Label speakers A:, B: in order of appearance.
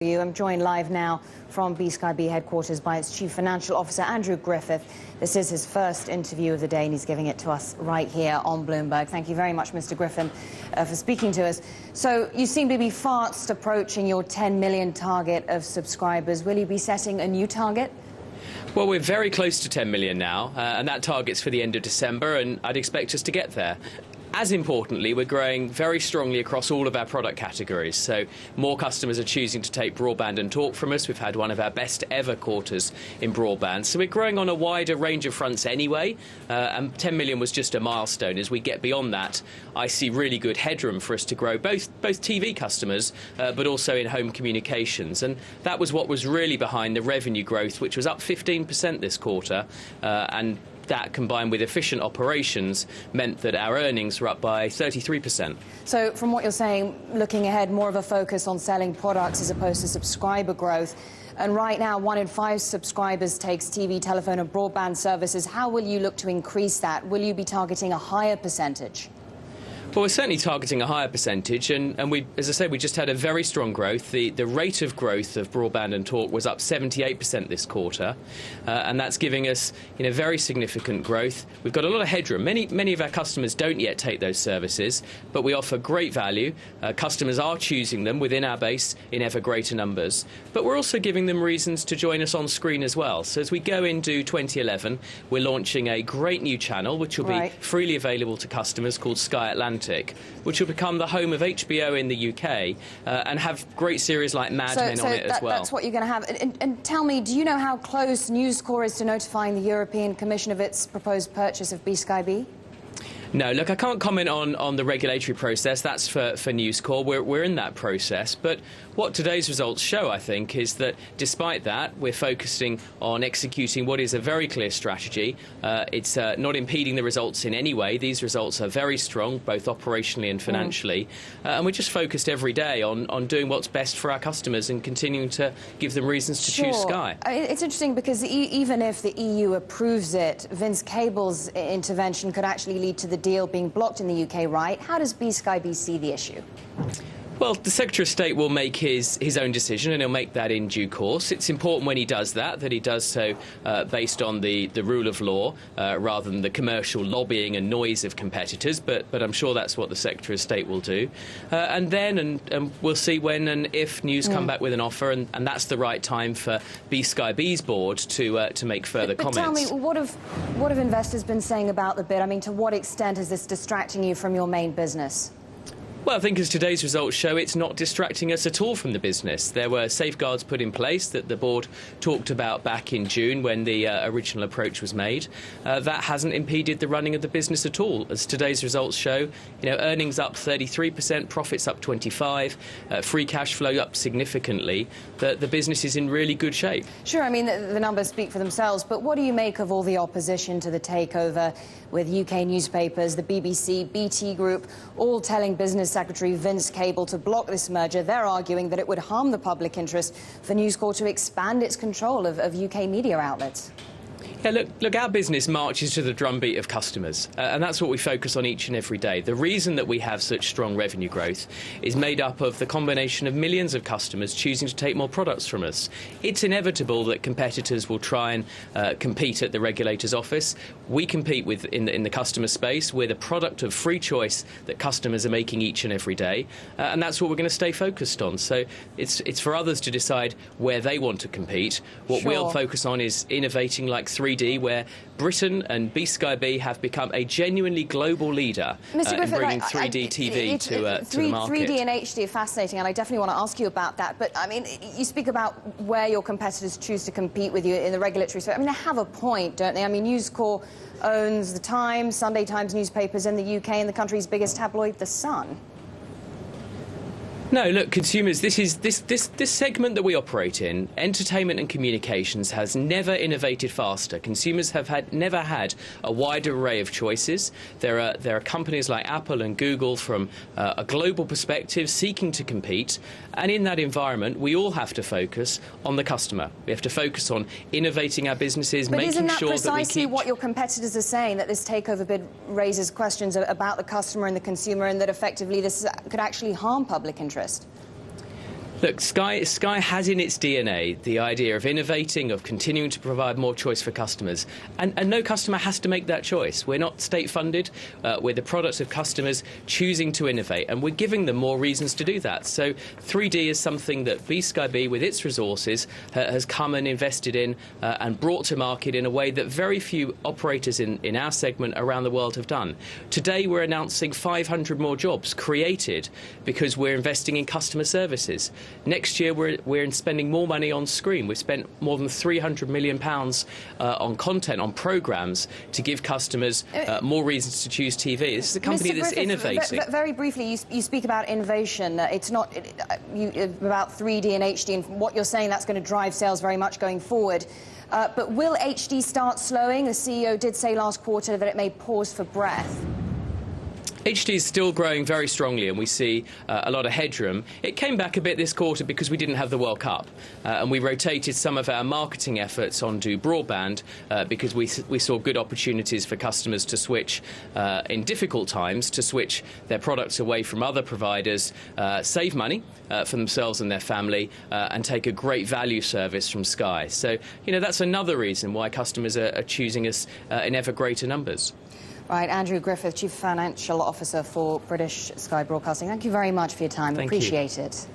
A: I'm joined live now from BSkyB headquarters by its Chief Financial Officer, Andrew Griffith. This is his first interview of the day, and he's giving it to us right here on Bloomberg. Thank you very much, Mr. Griffin, for speaking to us. So you seem to be fast approaching your 10 million target of subscribers. Will you be setting a new target?
B: Well, we're very close to 10 million now, and that target's for the end of December, and I'd expect us to get there. As importantly, we're growing very strongly across all of our product categories. So more customers are choosing to take broadband and talk from us. We've had one of our best ever quarters in broadband. So we're growing on a wider range of fronts anyway. And 10 million was just a milestone. As we get beyond that, I see really good headroom for us to grow both TV customers, but also in home communications. And that was what was really behind the revenue growth, which was up 15% this quarter. And that, combined with efficient operations, meant that our earnings were up by 33%.
A: So from what you're saying, looking ahead, more of a focus on selling products as opposed to subscriber growth. And right now, 1 in 5 subscribers takes TV, telephone and broadband services. How will you look to increase that? Will you be targeting a higher percentage?
B: Well, we're certainly targeting a higher percentage, and we, as I said, we just had a very strong growth. The rate of growth of broadband and talk was up 78% this quarter, and that's giving us, very significant growth. We've got a lot of headroom. Many of our customers don't yet take those services, but we offer great value. Customers are choosing them within our base in ever greater numbers, but we're also giving them reasons to join us on screen as well. So as we go into 2011, we're launching a great new channel, which will be freely available to customers, called Sky Atlantic, which will become the home of HBO in the UK and have great series like Mad Men on it as well.
A: That's what you're going to have. And tell me, do you know how close News Corp is to notifying the European Commission of its proposed purchase of BSkyB?
B: No, look, I can't comment on the regulatory process. That's for News Corp. We're in that process. But what today's results show, I think, is that despite that, we're focusing on executing what is a very clear strategy. It's not impeding the results in any way. These results are very strong, both operationally and financially. And we're just focused every day on doing what's best for our customers and continuing to give them reasons to choose Sky.
A: It's interesting because even if the EU approves it, Vince Cable's intervention could actually lead to the deal being blocked in the UK, right? How does BSkyB see the issue?
B: Well, the Secretary of State will make his own decision, and he'll make that in due course. It's important when he does that he does so based on the rule of law rather than the commercial lobbying and noise of competitors, but I'm sure that's what the Secretary of State will do. And then we'll see when and if News come back with an offer, and that's the right time for BSkyB's board to make further comments.
A: Tell me, what have investors been saying about the bid? I mean, to what extent is this distracting you from your main business?
B: Well, I think as today's results show, it's not distracting us at all from the business. There were safeguards put in place that the board talked about back in June when the original approach was made. That hasn't impeded the running of the business at all. As today's results show, earnings up 33%, profits up 25%, free cash flow up significantly. The business is in really good shape.
A: Sure, I mean, the numbers speak for themselves, but what do you make of all the opposition to the takeover with UK newspapers, the BBC, BT Group, all telling Business Secretary Vince Cable to block this merger? They're arguing that it would harm the public interest for News Corp to expand its control of UK media outlets.
B: Yeah, look, our business marches to the drumbeat of customers, and that's what we focus on each and every day. The reason that we have such strong revenue growth is made up of the combination of millions of customers choosing to take more products from us. It's inevitable that competitors will try and compete at the regulator's office. We compete in the customer space. We're the product of free choice that customers are making each and every day, and that's what we're going to stay focused on. So it's for others to decide where they want to compete. What we'll focus on is innovating like 3D, where Britain and BSkyB have become a genuinely global leader in bringing 3D TV to the market.
A: 3D and HD are fascinating, and I definitely want to ask you about that. But, I mean, you speak about where your competitors choose to compete with you in the regulatory space. I mean, they have a point, don't they? I mean, News Corp owns The Times, Sunday Times newspapers in the UK, and the country's biggest tabloid, The Sun.
B: No, look, consumers, this segment that we operate in, entertainment and communications, has never innovated faster. Consumers have never had a wider array of choices. There are companies like Apple and Google from a global perspective seeking to compete, and in that environment, we all have to focus on the customer. We have to focus on innovating our businesses, making sure that we keep...
A: But isn't that precisely what your competitors are saying, that this takeover bid raises questions about the customer and the consumer, and that effectively this could actually harm public interest?
B: Look, Sky has in its DNA the idea of innovating, of continuing to provide more choice for customers. And no customer has to make that choice. We're not state-funded. We're the products of customers choosing to innovate, and we're giving them more reasons to do that. So 3D is something that BSkyB, with its resources, has come and invested in and brought to market in a way that very few operators in our segment around the world have done. Today, we're announcing 500 more jobs created because we're investing in customer services. Next year, we're spending more money on screen. We've spent more than £300 million on content, on programmes, to give customers more reasons to choose TV. This is a company that's innovating.
A: Very briefly, you speak about innovation. It's not about 3D and HD, and what you're saying, that's going to drive sales very much going forward. But will HD start slowing? The CEO did say last quarter that it may pause for breath.
B: HD is still growing very strongly, and we see a lot of headroom. It came back a bit this quarter because we didn't have the World Cup, and we rotated some of our marketing efforts onto broadband because we saw good opportunities for customers to switch in difficult times, to switch their products away from other providers, save money for themselves and their family, and take a great value service from Sky. So, that's another reason why customers are choosing us in ever greater numbers.
A: Right, Andrew Griffith, Chief Financial Officer for British Sky Broadcasting. Thank you very much for your time.
B: Thank
A: Appreciate
B: you.
A: it.